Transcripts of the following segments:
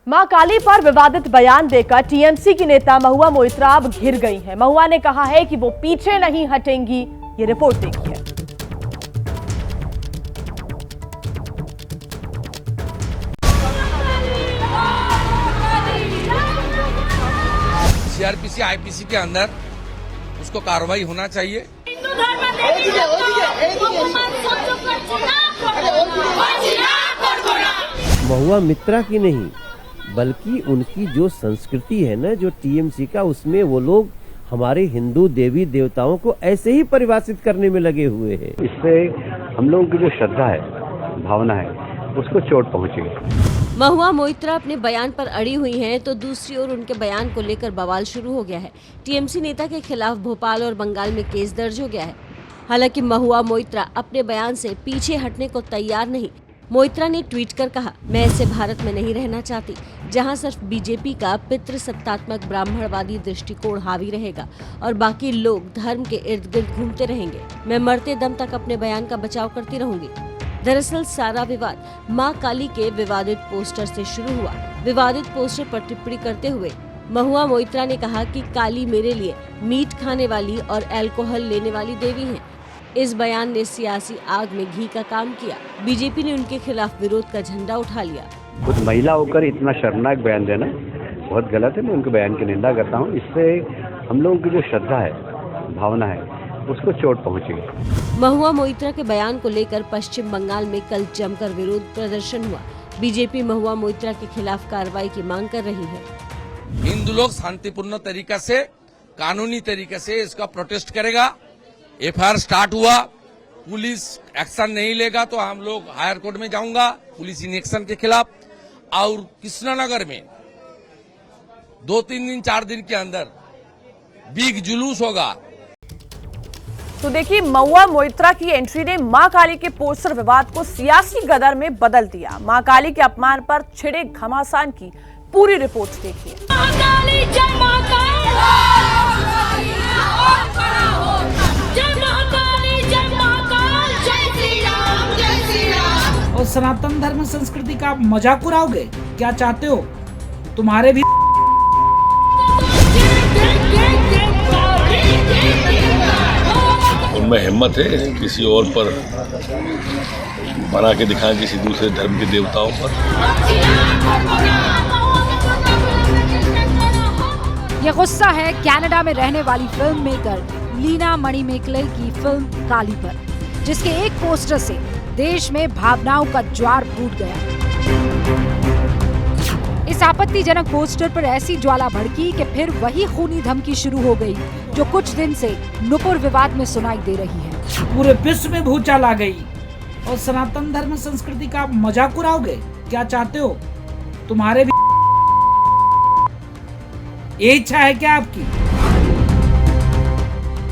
मां काली पर विवादित बयान देकर टीएमसी की नेता महुआ मोइत्रा अब घिर गई हैं। महुआ ने कहा है कि वो पीछे नहीं हटेंगी। ये रिपोर्ट देखिए। सीआरपीसी आईपीसी के अंदर उसको कार्रवाई होना चाहिए। महुआ मित्रा की नहीं बल्कि उनकी जो संस्कृति है ना, जो टीएमसी का, उसमें वो लोग हमारे हिंदू देवी देवताओं को ऐसे ही परिभाषित करने में लगे हुए हैं। इससे हम लोगों की जो श्रद्धा है, भावना है, उसको चोट पहुंचेगी। महुआ मोइत्रा अपने बयान पर अड़ी हुई हैं, तो दूसरी ओर उनके बयान को लेकर बवाल शुरू हो गया है। टीएमसी नेता के खिलाफ भोपाल और बंगाल में केस दर्ज हो गया है। हालांकि महुआ मोइत्रा अपने बयान से पीछे हटने को तैयार नहीं। मोइत्रा ने ट्वीट कर कहा, मैं ऐसे भारत में नहीं रहना चाहती जहां सिर्फ बीजेपी का पितृसत्तात्मक ब्राह्मणवादी दृष्टिकोण हावी रहेगा और बाकी लोग धर्म के इर्द गिर्द घूमते रहेंगे। मैं मरते दम तक अपने बयान का बचाव करती रहूंगी। दरअसल सारा विवाद मां काली के विवादित पोस्टर से शुरू हुआ। विवादित पोस्टर पर टिप्पणी करते हुए महुआ मोइत्रा ने कहा कि काली मेरे लिए मीट खाने वाली और अल्कोहल लेने वाली देवी है। इस बयान ने सियासी आग में घी का काम किया। बीजेपी ने उनके खिलाफ विरोध का झंडा उठा लिया। खुद महिला होकर इतना शर्मनाक बयान देना बहुत गलत है। मैं उनके बयान की निंदा करता हूँ। इससे हम लोगों की जो श्रद्धा है, भावना है, उसको चोट पहुंचेगी। महुआ मोइत्रा के बयान को लेकर पश्चिम बंगाल में कल जमकर विरोध प्रदर्शन हुआ। बीजेपी महुआ मोइत्रा के खिलाफ कार्रवाई की मांग कर रही है। हिंदू लोग शांतिपूर्ण तरीके से, कानूनी तरीके से इसका प्रोटेस्ट करेगा। एफआईआर स्टार्ट हुआ, पुलिस एक्शन नहीं लेगा तो हम लोग हायर कोर्ट में जाऊंगा पुलिस इनएक्शन के खिलाफ। और कृष्णानगर में 2-3 दिन 4 दिन के अंदर बिग जुलूस होगा। तो देखिए, महुआ मोइत्रा की एंट्री ने मां काली के पोस्टर विवाद को सियासी गदर में बदल दिया। मां काली के अपमान पर छिड़े घमासान की पूरी रिपोर्ट देखिए। और सनातन धर्म संस्कृति का आप मजाक उड़ाओगे? क्या चाहते हो तुम्हारे भी उनमें हिम्मत है किसी और पर बना के दिखाएं, किसी दूसरे धर्म के देवताओं पर। ये गुस्सा है कनाडा में रहने वाली फिल्म मेकर लीना मणिमेकले की फिल्म काली पर, जिसके एक पोस्टर से देश में भावनाओं का ज्वार फूट गया। इस आपत्तिजनक पोस्टर पर ऐसी ज्वाला भड़की कि फिर वही खूनी धमकी शुरू हो गई जो कुछ दिन से नुपुर विवाद में सुनाई दे रही है। पूरे विश्व में भूचाल आ गई और सनातन धर्म संस्कृति का आप मजाक उड़ाओगे? क्या चाहते हो तुम्हारे भी ये इच्छा है क्या आपकी?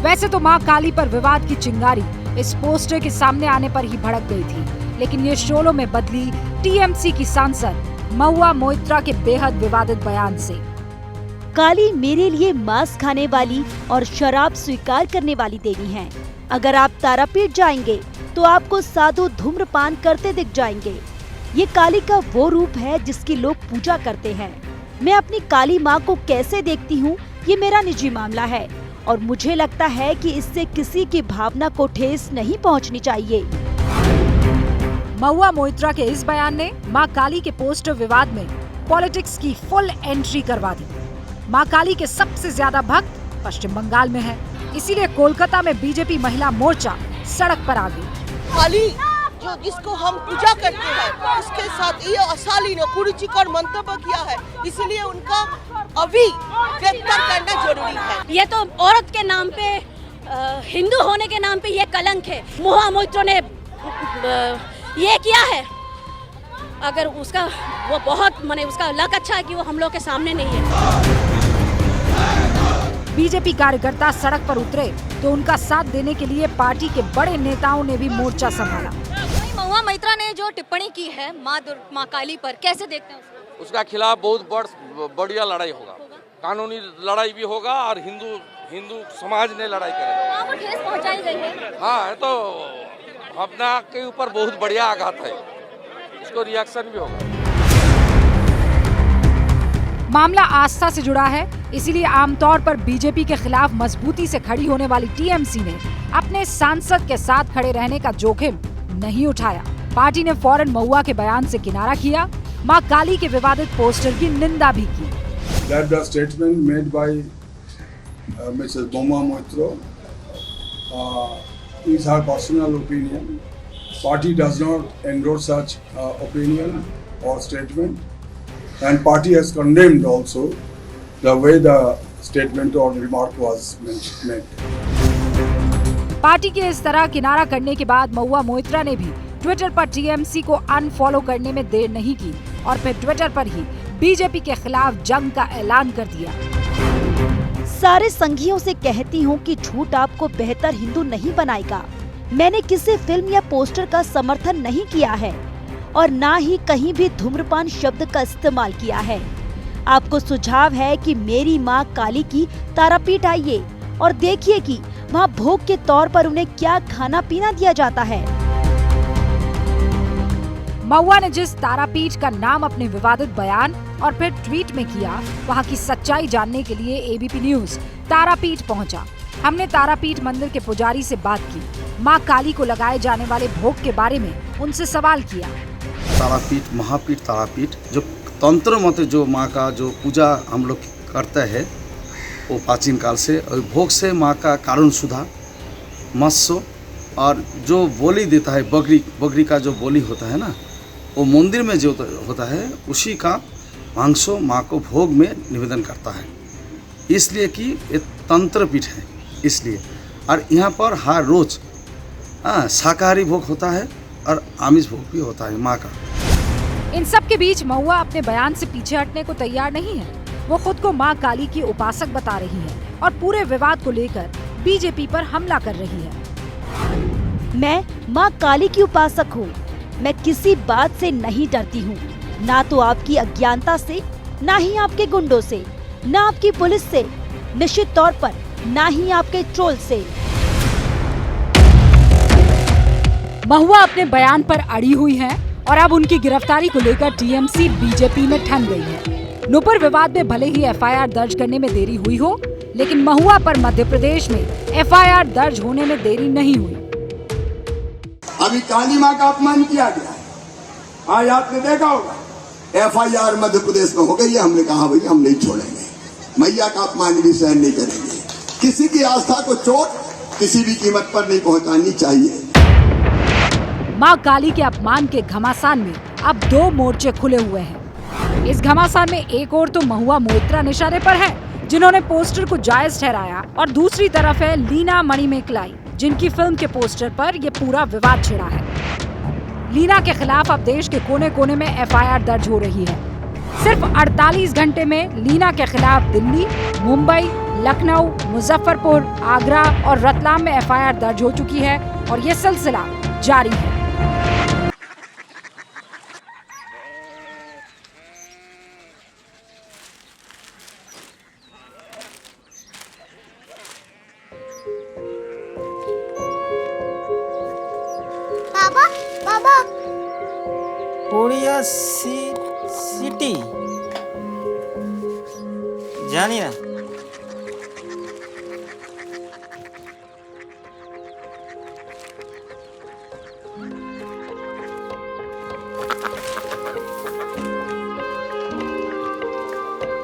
वैसे तो मां काली पर विवाद की चिंगारी इस पोस्टर के सामने आने पर ही भड़क गई थी, लेकिन ये शोलों में बदली टीएमसी की सांसद महुआ मोइत्रा के बेहद विवादित बयान से। काली मेरे लिए मांस खाने वाली और शराब स्वीकार करने वाली देवी हैं। अगर आप तारापीठ जाएंगे तो आपको साधु धूम्रपान करते दिख जाएंगे। ये काली का वो रूप है जिसकी लोग पूजा करते हैं। मैं अपनी काली माँ को कैसे देखती हूँ ये मेरा निजी मामला है और मुझे लगता है कि इससे किसी की भावना को ठेस नहीं पहुँचनी चाहिए। महुआ मोइत्रा के इस बयान ने मां काली के पोस्टर विवाद में पॉलिटिक्स की फुल एंट्री करवा दी। मां काली के सबसे ज्यादा भक्त पश्चिम बंगाल में है, इसीलिए कोलकाता में बीजेपी महिला मोर्चा सड़क पर आ गई। काली जो जिसको हम पूजा करते हैं, उसके साथ ये अशालीन और कुरुचिकर मंतव्य किया है, इसलिए उनका अभी गिरफ्तार करना जरूरी है। ये तो औरत के नाम पे, हिंदू होने के नाम पे ये कलंक है। महुआ मोइत्रा ने ये किया है। अगर उसका वो बहुत उसका लक अच्छा है कि वो हम लोग के सामने नहीं है। बीजेपी कार्यकर्ता सड़क पर उतरे तो उनका साथ देने के लिए पार्टी के बड़े नेताओं ने भी मोर्चा संभाला। महुआ मोइत्रा ने जो टिप्पणी की है मां काली पर, कैसे देखते हैं उसको? उसका खिलाफ बहुत बढ़िया लड़ाई होगा, कानूनी लड़ाई भी होगा और हिंदू समाज ने लड़ाई करेगा। वहाँ पर ठेस पहुँचाई गई है। हाँ, तो भावना के ऊपर बहुत बढ़िया आघात है, इसको रिएक्शन भी होगा। मामला आस्था से जुड़ा है, इसीलिए आमतौर पर बीजेपी के खिलाफ मजबूती से खड़ी होने वाली टीएमसी ने अपने सांसद के साथ खड़े रहने का जोखिम नहीं उठाया। पार्टी ने फौरन महुआ के बयान से किनारा किया, मां काली के विवादित पोस्टर की निंदा भी की। That the statement made by Mrs. Mahua Moitra is her personal opinion. Party does not endorse such opinion or statement, and party has condemned also the way the statement or remark was made. Party के इस तरह किनारा करने के बाद महुआ मोइत्रा ने भी Twitter पर टीएमसी को अनफॉलो करने में देर नहीं की और फिर ट्विटर पर ही बीजेपी के खिलाफ जंग का ऐलान कर दिया। सारे संघियों से कहती हूँ कि झूठ आपको बेहतर हिंदू नहीं बनाएगा। मैंने किसी फिल्म या पोस्टर का समर्थन नहीं किया है और ना ही कहीं भी धूम्रपान शब्द का इस्तेमाल किया है। आपको सुझाव है कि मेरी माँ काली की तारापीठ आइए और देखिए कि वहाँ भोग के तौर पर उन्हें क्या खाना पीना दिया जाता है। महुआ ने जिस तारापीठ का नाम अपने विवादित बयान और फिर ट्वीट में किया, वहाँ की सच्चाई जानने के लिए एबीपी न्यूज तारापीठ पहुंचा। हमने तारापीठ मंदिर के पुजारी से बात की, माँ काली को लगाए जाने वाले भोग के बारे में उनसे सवाल किया। तारापीठ, महापीठ, तारापीठ जो तंत्र मत जो माँ का जो पूजा हम लोग करते हैं वो प्राचीन काल से, और भोग से माँ का कारण सुधा, मत्स्य और जो बोली देता है बकरी का जो बोली होता है ना, वो मंदिर में जो होता है उसी का मांसो माँ को भोग में निवेदन करता है, इसलिए कि ये तंत्र पीठ है इसलिए। और यहाँ पर हर रोज शाकाहारी भोग होता है और आमिष भोग भी होता है माँ का। इन सब के बीच महुआ अपने बयान से पीछे हटने को तैयार नहीं है। वो खुद को माँ काली की उपासक बता रही है और पूरे विवाद को लेकर बीजेपी पर हमला कर रही है। मैं माँ काली की उपासक हूँ। मैं किसी बात से नहीं डरती हूँ, ना तो आपकी अज्ञानता से, ना ही आपके गुंडों से, ना आपकी पुलिस से, निश्चित तौर पर ना ही आपके ट्रोल से। महुआ अपने बयान पर अड़ी हुई है और अब उनकी गिरफ्तारी को लेकर टीएमसी बीजेपी में ठन गई है। नुपुर विवाद में भले ही एफआईआर दर्ज करने में देरी हुई हो, लेकिन महुआ पर मध्य प्रदेश में एफआईआर दर्ज होने में देरी नहीं हुई। अभी काली माँ का अपमान किया गया है, आज आपने देखा होगा एफआईआर मध्य प्रदेश में हो गई है। हमने कहा भैया हम नहीं छोड़ेंगे, मैया का अपमान भी सहन नहीं करेंगे। किसी की आस्था को चोट किसी भी कीमत पर नहीं पहुंचानी चाहिए। माँ काली के अपमान के घमासान में अब दो मोर्चे खुले हुए हैं। इस घमासान में एक और तो महुआ मोइत्रा निशाने पर है, जिन्होंने पोस्टर को जायज ठहराया, और दूसरी तरफ है लीना मणिमेकलाई, जिनकी फिल्म के पोस्टर पर ये पूरा विवाद छिड़ा है। लीना के खिलाफ अब देश के कोने कोने में एफआईआर दर्ज हो रही है। सिर्फ 48 घंटे में लीना के खिलाफ दिल्ली, मुंबई, लखनऊ, मुजफ्फरपुर, आगरा और रतलाम में एफआईआर दर्ज हो चुकी है और ये सिलसिला जारी है। कोरिया सिटी जानी ना,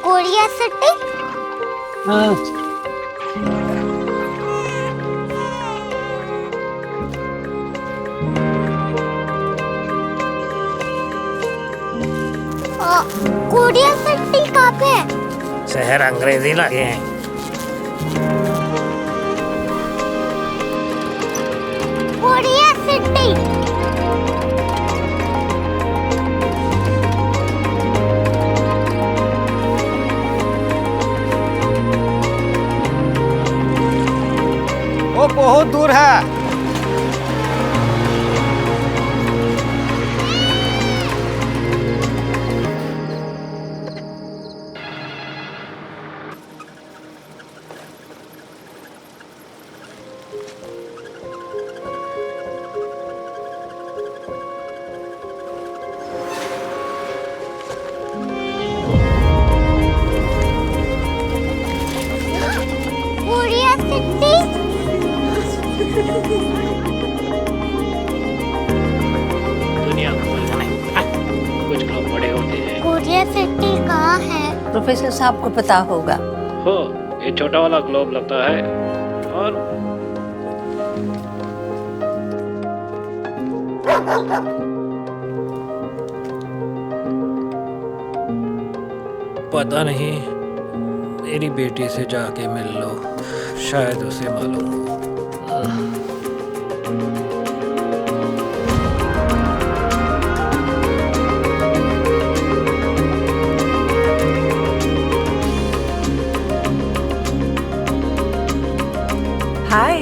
कोरिया सिटी। हाँ कोरिया सिटी कहाँ पे है? शहर अंग्रेजी लगे हैं। Korea city. वो बहुत दूर है। क्यूरियोसिटी दुनिया को बोलना नहीं, कुछ लोग बड़े होते हैं। क्यूरियोसिटी कहाँ है? प्रोफेसर साहब को पता होगा। हो, ये छोटा वाला ग्लोब लगता है और पता नहीं, मेरी बेटी से जाके मिल लो, शायद उसे मालूम हो। हाय,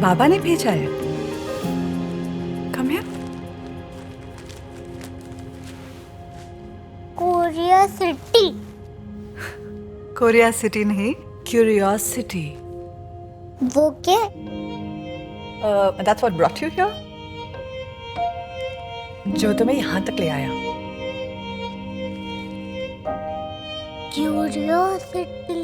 बाबा ने भेजा है। Come here. Curiosity Korea city नहीं, क्यूरियोसिटी। वो क्या? That's what brought you here, जो तुम्हें यहाँ तक ले आया। क्यूरियोसिटी